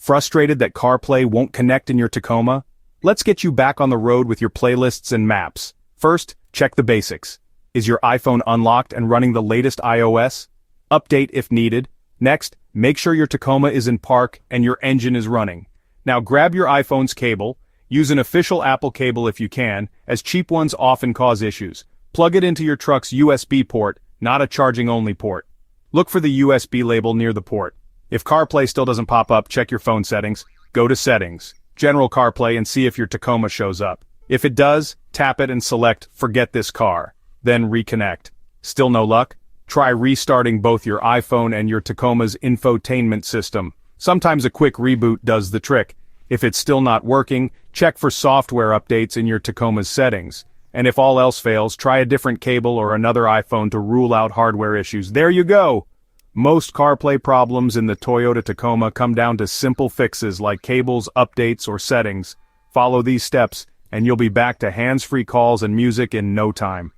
Frustrated that CarPlay won't connect in your Tacoma? Let's get you back on the road with your playlists and maps. First, check the basics. Is your iPhone unlocked and running the latest iOS? Update if needed. Next, make sure your Tacoma is in park and your engine is running. Now grab your iPhone's cable. Use an official Apple cable if you can, as cheap ones often cause issues. Plug it into your truck's USB port, not a charging-only port. Look for the USB label near the port. If CarPlay still doesn't pop up, check your phone settings. Go to Settings, General CarPlay, and see if your Tacoma shows up. If it does, tap it and select Forget this car. Then reconnect. Still no luck? Try restarting both your iPhone and your Tacoma's infotainment system. Sometimes a quick reboot does the trick. If it's still not working, check for software updates in your Tacoma's settings. And if all else fails, try a different cable or another iPhone to rule out hardware issues. There you go! Most CarPlay problems in the Toyota Tacoma come down to simple fixes like cables, updates, or settings. Follow these steps, and you'll be back to hands-free calls and music in no time.